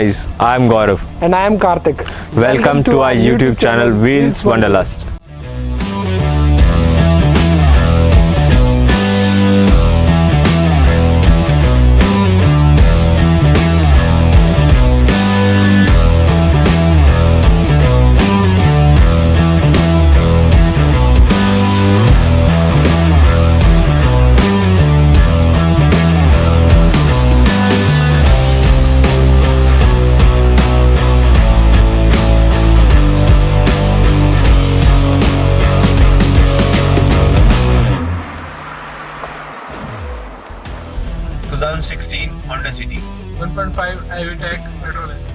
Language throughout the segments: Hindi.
guys, I am Gaurav. And I am Karthik. Welcome to our YouTube channel Wheels Wanderlust. Honda City 1.5 iVTEC petrol engine.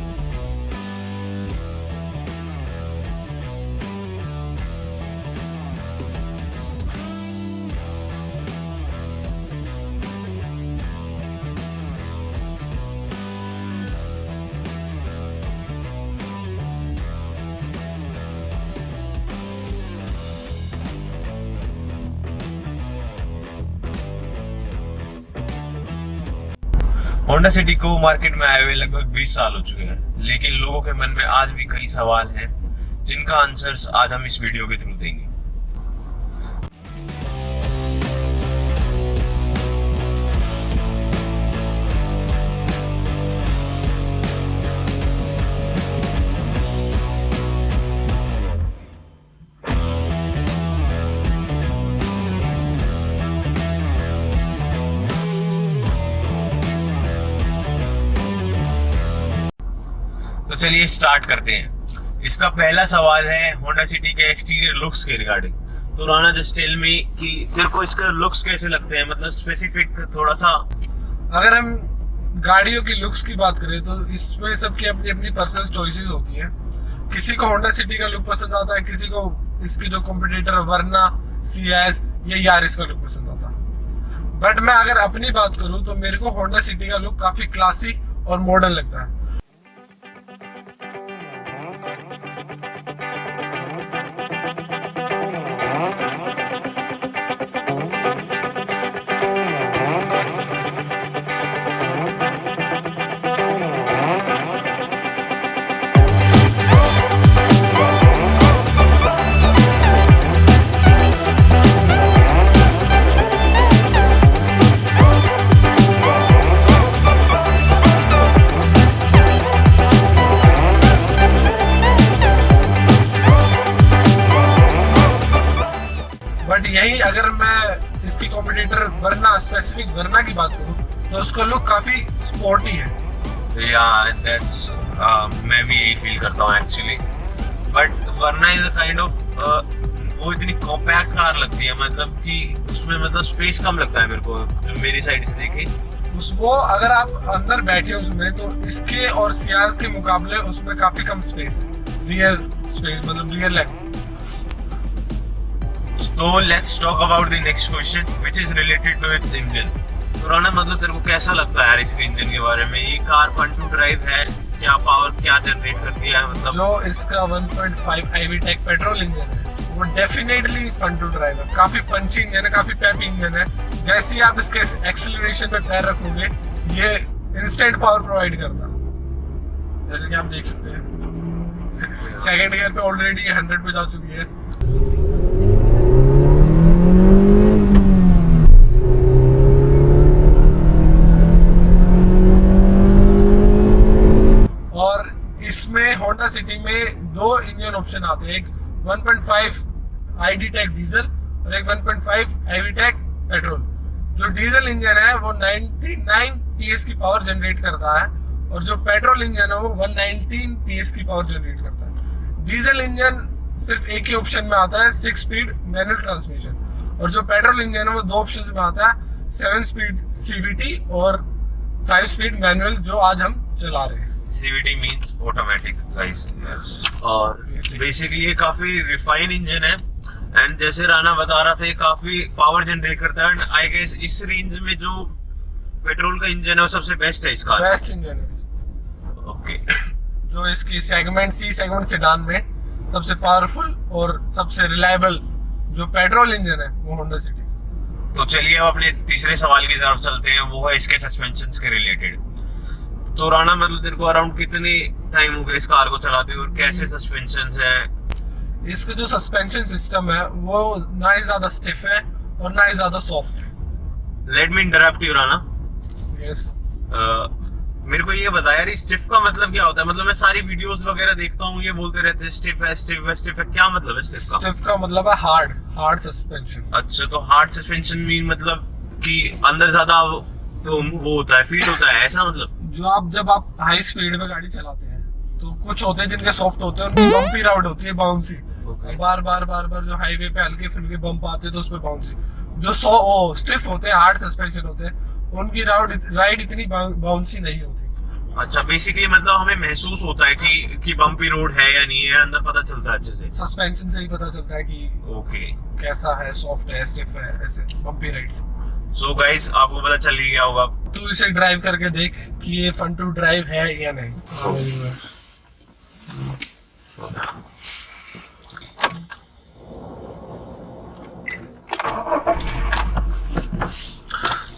Honda city को मार्केट में आए हुए लगभग 20 साल हो चुके हैं, लेकिन लोगों के मन में आज भी कई सवाल हैं जिनका आंसर्स आज हम इस वीडियो के थ्रू देंगे। तो चलिए स्टार्ट करते हैं। इसका पहला सवाल है होंडा सिटी के एक्सटीरियर लुक्स के रिगार्डिंग। तो राना जस्ट टेल मी कि तेरे को इसके लुक्स कैसे लगते हैं, मतलब स्पेसिफिक थोड़ा सा। अगर हम गाड़ियों की लुक्स की बात करें तो इसमें सबकी अपनी अपनी पर्सनल चॉइसेस होती हैं। किसी को होंडा सिटी का लुक पसंद आता है, किसी को इसकी जो कॉम्पिटिटर वर्ना, सियाज या यारिस का लुक पसंद आता है। बट मैं अगर अपनी बात करूं तो मेरे को होंडा सिटी का लुक काफी क्लासी और मॉडर्न लगता है। बट यही अगर मैं इसकी कॉम्पिटिटर वर्ना, स्पेसिफिक वर्ना की बात करूं तो उसका लुक काफी स्पोर्टी है। मैं भी यही फील करता हूँ एक्चुअली। बट वर्ना इज अ काइंड ऑफ वो इतनी कॉम्पैक्ट कार लगती है, मतलब कि उसमें मतलब स्पेस कम लगता है मेरे को, जो मेरी साइड से देखे। उसको अगर आप अंदर बैठे उसमें तो इसके और सियाज के मुकाबले उसमें काफी कम स्पेस है, रियर स्पेस मतलब रियर लेग। तो let's talk about the next question which is related to its engine. तो राना, मतलब तेरे को कैसा लगता है यार इसके इंजन के बारे में? ये कार फन टू ड्राइव है? क्या पावर क्या जनरेट करती है? मतलब जो इसका 1.5 iVTEC पेट्रोल इंजन है वो डेफिनेटली फन टू ड्राइव है। काफी पंची इंजन है, काफी पेपी इंजन है। जैसे ही आप इसके एक्सेलरेशन पे पैर रखोगे ये इंस्टेंट पावर प्रोवाइड करता है, जैसे कि आप देख सकते हैं। सेकंड गियर पे ऑलरेडी 100 पे जा चुकी है। और इसमें होंडा सिटी में दो इंजन ऑप्शन आते हैं, एक 1.5 iDTEC डीजल और एक 1.5 iVTEC पेट्रोल। जो डीजल इंजन है वो 99 PS की पावर जनरेट करता है और जो पेट्रोल इंजन है वो 119 PS की पावर जनरेट करता है। डीजल इंजन सिर्फ एक ही ऑप्शन में आता है, 6 स्पीड मैनुअल ट्रांसमिशन, और जो पेट्रोल इंजन है वो दो ऑप्शन में आता है, 7 स्पीड CVT और 5 स्पीड मैनुअल, जो आज हम चला रहे हैं। CVT means automatic guys। और बेसिकली ये काफी रिफाइन इंजन है एंड जैसे राना बता रहा था ये काफी पावर जनरेट करता है एंड आई गेस इस रेंज में जो पेट्रोल का इंजन है वो सबसे बेस्ट है इसका। बेस्ट इंजन है। ओके। जो इसकी सेगमेंट C सेगमेंट सेडान में सबसे पावरफुल और सबसे रिलायबल जो पेट्रोल इंजन है वो होंडा सिटी। तो चलिए अब अपने तीसरे सवाल की तरफ चलते हैं, वो है इसके सस्पेंशन के रिलेटेड। तो राणा मतलब तेरे को अराउंड कितने टाइम हो गया इस कार को चलाते हुए और कैसे सस्पेंशन है? इसका जो सस्पेंशन सिस्टम है वो ना ही ज्यादा स्टिफ है और ना ही ज्यादा सॉफ्ट है। Let me interrupt you Rana. Yes. मेरे को ये बता यार, स्टिफ का मतलब क्या होता है? मतलब मैं सारी वीडियोस वगैरह देखता हूँ, ये बोलते रहते हैं स्टिफ है स्टिफ है स्टिफ है, क्या मतलब है स्टिफ का? स्टिफ का मतलब है हार्ड सस्पेंशन। अच्छा, तो हार्ड सस्पेंशन मीन मतलब कि अंदर ज्यादा वो होता है, फील होता है, ऐसा मतलब? जब आप हाई स्पीड में गाड़ी चलाते हैं तो कुछ होते हैं जिनके सॉफ्ट होते हैं, उनकी बम्पी राइड होती है, बाउंसी। बार बार जो हाईवे पे हल्के फुल्के बम्प आते हैं तो उसपे बाउंसी। जो स्टिफ होते हैं, हार्ड सस्पेंशन होते हैं, उनकी राइड इतनी बाउंसी नहीं होती। अच्छा, बेसिकली मतलब हमें महसूस होता है कि बम्पी रोड है या नहीं है, अंदर पता चलता है अच्छे से। सस्पेंशन से ही पता चलता है कि ओके कैसा है, सॉफ्ट है, स्टिफ है, ऐसे बम्पी राइड्स। सो गाइस, आपको पता चल ही गया होगा। तू इसे ड्राइव करके देख कि ये फन टू ड्राइव है या नहीं।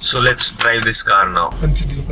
So let's drive this car now. पंच दियो।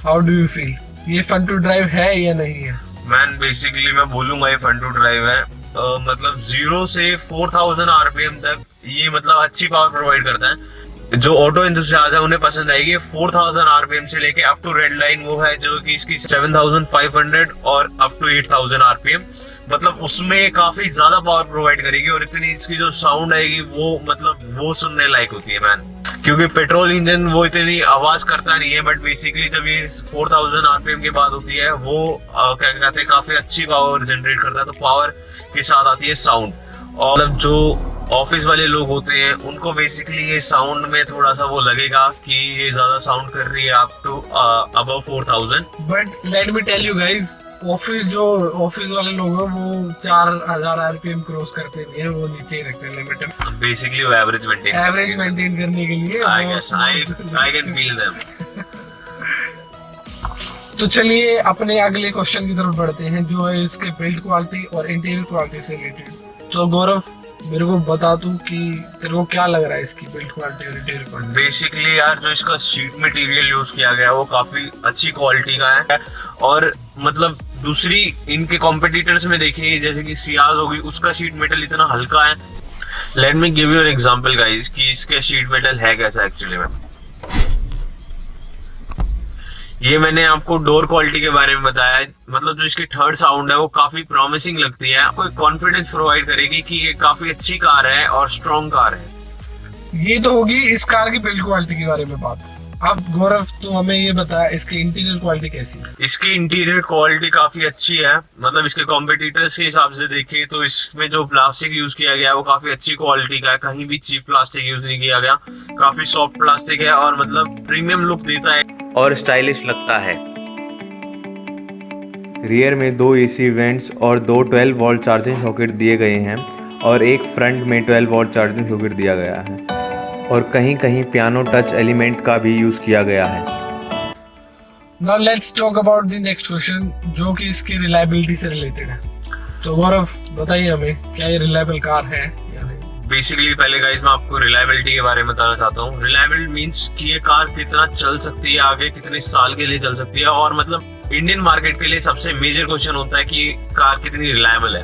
How do you feel? ये फन टू ड्राइव है या नहीं है? मैन बेसिकली मैं बोलूंगा ये फन टू ड्राइव है। मतलब 0 से 4000 आरपीएम तक ये मतलब अच्छी पावर प्रोवाइड करता है। जो ऑटो एंथुसियास्ट है उन्हें पसंद आएगी। 4000 आरपीएम से लेके अप टू रेड लाइन वो है जो कि इसकी 7500 और अप टू 8000 आरपीएम, मतलब उसमें काफी ज्यादा पावर प्रोवाइड करेगी। और इतनी इसकी जो साउंड आएगी वो मतलब वो सुनने लायक होती है मैन, क्योंकि पेट्रोल इंजन वो इतनी आवाज करता नहीं है, बट बेसिकली जब ये 4000 आरपीएम के बाद होती है वो क्या कहते हैं काफी अच्छी पावर जनरेट करता है। तो पावर के साथ आती है साउंड, और मतलब जो ऑफिस वाले लोग होते हैं उनको बेसिकली ये साउंड में थोड़ा सा वो लगेगा कि ये ज्यादा साउंड कर रही है up to above 4000। But let me tell you guys, office वाले लोग हैं वो 4000 आरपीएम क्रॉस करते नहीं है, वो नीचे ही रखते हैं लिमिट। बेसिकली वो एवरेज मेंटेन करने के लिए I guess I can feel them. तो चलिए अपने अगले क्वेश्चन की तरफ बढ़ते हैं, जो है इसके बिल्ड क्वालिटी और इंटीरियर क्वालिटी से रिलेटेड। तो गौरव, मेरे को बता तू कि तेरे को क्या लग रहा है इसकी बिल्ड क्वालिटी और इंटीरियर क्वालिटी? बेसिकली यार जो इसका शीट मटेरियल यूज किया गया है वो काफी अच्छी क्वालिटी का है, और मतलब दूसरी इनके कॉम्पिटिटर्स में देखिए जैसे कि सियाज होगी, उसका शीट मेटल इतना हल्का है। Let me give you an example guys कि इसके शीट मेटल है कैसा एक्चुअली में। ये मैंने आपको डोर क्वालिटी के बारे में बताया, मतलब जो इसकी थर्ड साउंड है वो काफी प्रॉमिसिंग लगती है, आपको कॉन्फिडेंस प्रोवाइड करेगी कि ये काफी अच्छी कार है और स्ट्रॉन्ग कार है। ये तो होगी इस कार की बिल्ड क्वालिटी के बारे में बात। अब गौरव तो हमें ये बता इसकी इंटीरियर क्वालिटी कैसी है? इसकी इंटीरियर क्वालिटी काफी अच्छी है, मतलब इसके कॉम्पिटिटर्स के हिसाब से देखिए तो इसमें जो प्लास्टिक यूज किया गया है वो काफी अच्छी क्वालिटी का है, कहीं भी चीप प्लास्टिक यूज नहीं किया गया, काफी सॉफ्ट प्लास्टिक है और मतलब प्रीमियम लुक देता है और स्टाइलिश लगता है। रियर में 2 एसी वेंट्स और 2 12 वोल्ट चार्जिंग सॉकेट दिए गए हैं और एक फ्रंट में 12 वोल्ट चार्जिंग सॉकेट दिया गया है, और कहीं कहीं पियानो टच एलिमेंट का भी यूज किया गया है। Now let's talk about the next question, जो कि इसकी रिलायबिलिटी से रिलेटेड है। तो गौरव बताइए हमें, क्या ये रिलायबल कार है या नहीं? बेसिकली पहले गाइस मैं आपको रिलायबिलिटी के बारे में बताना चाहता हूँ। रिलायबल मींस कि ये कार कितना चल सकती है, आगे कितने साल के लिए चल सकती है, और मतलब इंडियन मार्केट के लिए सबसे मेजर क्वेश्चन होता है कि कार कितनी रिलायबल है।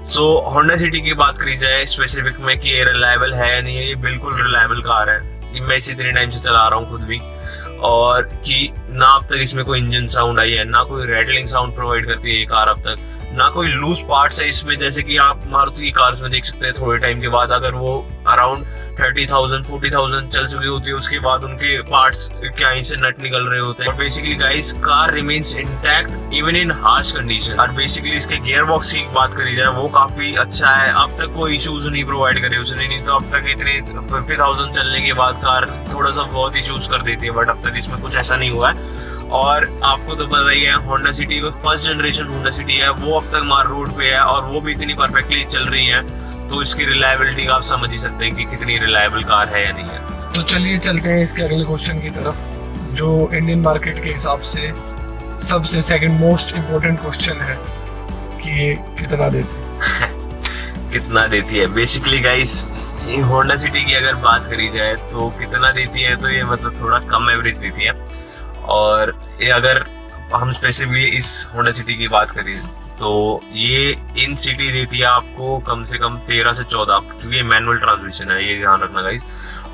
सो होंडा सिटी की बात करी जाए स्पेसिफिक में कि ये रिलायबल है या नहीं है, ये बिल्कुल रिलायबल कार है। मैं इसे 3 टाइम से चला रहा हूँ खुद भी, और कि ना अब तक इसमें कोई इंजन साउंड आई है, ना कोई रैटलिंग साउंड प्रोवाइड करती है ये कार अब तक, ना कोई लूज पार्ट्स है इसमें। जैसे कि आप मारुति की कार्स में देख सकते हैं थोड़े टाइम के बाद अगर वो अराउंड 30,000 40,000 चल चुकी होती है उसके बाद उनके पार्ट्स कहीं से नट निकल रहे होते हैं। और basically guys car remains intact even in harsh condition. और बेसिकली इसके गियर बॉक्स की बात करी जाए वो काफी अच्छा है, अब तक कोई इश्यूज नहीं प्रोवाइड करे उसने, नहीं तो अब तक इतने 50,000 चलने के बाद कार थोड़ा सा बहुत इश्यूज कर देती है, बट अब तक इसमें कुछ ऐसा नहीं हुआ है। और आपको तो पता ही है होंडा सिटी का फर्स्ट जनरेशन होंडा सिटी है, वो अब तक मार रोड पे है और वो भी इतनी परफेक्टली चल रही है, तो इसकी रिलायबिलिटी का आप समझ ही सकते हैं कि कितनी रिलायबल कार है या नहीं है। तो चलिए चलते हैं इसके अगले क्वेश्चन की तरफ, जो इंडियन मार्केट के हिसाब से सबसे सेकंड मोस्ट इम्पोर्टेंट क्वेश्चन है कि ये कितना देती है। कितना देती है? बेसिकली गाइस ये होंडा सिटी की अगर बात करी जाए तो कितना देती है, तो ये मतलब थोड़ा कम एवरेज देती है। और ये अगर हम स्पेसिफिकली इस होंडा सिटी की बात करें तो ये इन सिटी देती है आपको कम से कम 13 से 14, क्योंकि ये मैनुअल ट्रांसमिशन है, ये ध्यान रखना गाइस।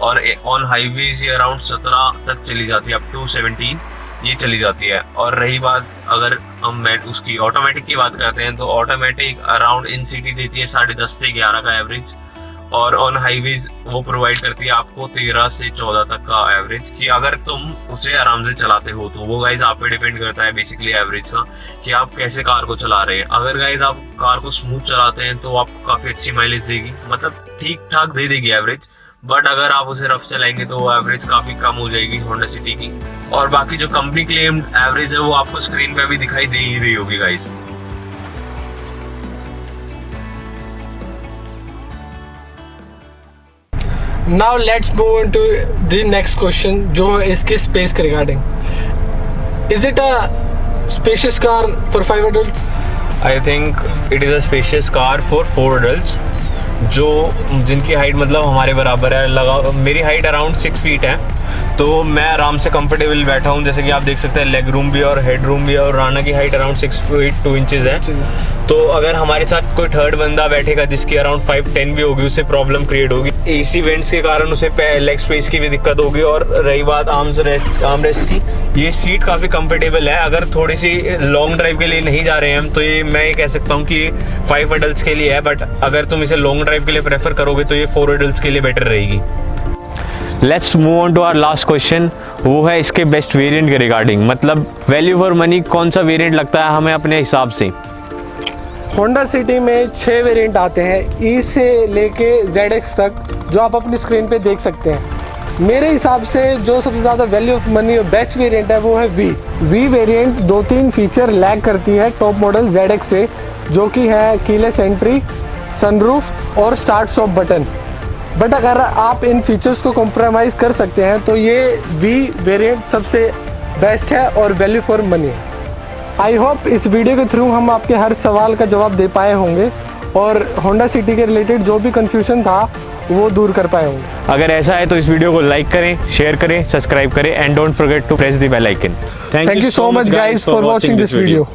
और ऑन हाईवेज ये अराउंड 17 तक चली जाती है, अप टू 17 ये चली जाती है। और रही बात अगर हम उसकी ऑटोमेटिक की बात करते हैं तो ऑटोमेटिक अराउंड इन सिटी देती है 10.5 से 11 का एवरेज, और ऑन हाईवेज वो प्रोवाइड करती है आपको 13 से 14 तक का एवरेज, कि अगर तुम उसे आराम से चलाते हो तो वो गाइज आप पे डिपेंड करता है बेसिकली एवरेज का, कि आप कैसे कार को चला रहे हैं। अगर गाइज आप कार को स्मूथ चलाते हैं तो आपको काफी अच्छी माइलेज देगी, मतलब ठीक ठाक दे देगी एवरेज, बट अगर आप उसे रफ चलाएंगे तो वो एवरेज काफी कम हो जाएगी होंडा सिटी की। और बाकी जो कंपनी क्लेम्ड एवरेज है वो आपको स्क्रीन पे भी दिखाई दे ही रही होगी guys. Now let's move on to the next question, जो है इसके स्पेस के regarding. Is it a spacious car for 5 adults? I think it is a spacious car for 4 adults, जो जिनकी हाइट मतलब हमारे बराबर है। लगा मेरी हाइट अराउंड 6 फीट है, तो मैं आराम से कंफर्टेबल बैठा हूँ। जैसे कि आप देख सकते हैं लेग रूम भी और हेड रूम भी, और राना की हाइट अराउंड 6 फीट 2 इंचेस है। तो अगर हमारे साथ कोई थर्ड बंदा बैठेगा जिसकी अराउंड 5'10" भी होगी, उससे प्रॉब्लम क्रिएट होगी। एसी वेंट्स के कारण उसे लेग स्पेस की भी दिक्कत होगी। और रही बात आर्म रेस्ट की, ये सीट काफ़ी कंफर्टेबल है। अगर थोड़ी सी लॉन्ग ड्राइव के लिए नहीं जा रहे हैं हम, तो ये मैं ये कह सकता हूँ कि 5 एडल्ट्स के लिए है, बट अगर तुम इसे लॉन्ग ड्राइव के लिए प्रेफर करोगे तो ये 4 एडल्ट्स के लिए बेटर रहेगी। Let's move on to our last question, वो है इसके बेस्ट वेरिएंट के रिगार्डिंग, मतलब वैल्यू फॉर मनी कौन सा वेरिएंट लगता है हमें अपने हिसाब से। होंडा सिटी में 6 वेरिएंट आते हैं, ई से लेके ZX तक, जो आप अपनी स्क्रीन पे देख सकते हैं। मेरे हिसाब से जो सबसे ज़्यादा वैल्यू ऑफ मनी और बेस्ट वेरिएंट है वो है वी वेरिएंट। 2-3 फीचर लैग करती है टॉप मॉडल ZX से, जो कि है कीलेस एंट्री, सनरूफ और स्टार्ट स्टॉप बटन। बट अगर आप इन फीचर्स को कॉम्प्रोमाइज़ कर सकते हैं तो ये वी वेरिएंट सबसे बेस्ट है और वैल्यू फॉर मनी है। आई होप इस वीडियो के थ्रू हम आपके हर सवाल का जवाब दे पाए होंगे और होंडा सिटी के रिलेटेड जो भी कन्फ्यूजन था वो दूर कर पाए होंगे। अगर ऐसा है तो इस वीडियो को लाइक करें, शेयर करें, सब्सक्राइब करें, and don't forget to press the bell icon. Thank you so much guys for watching this video.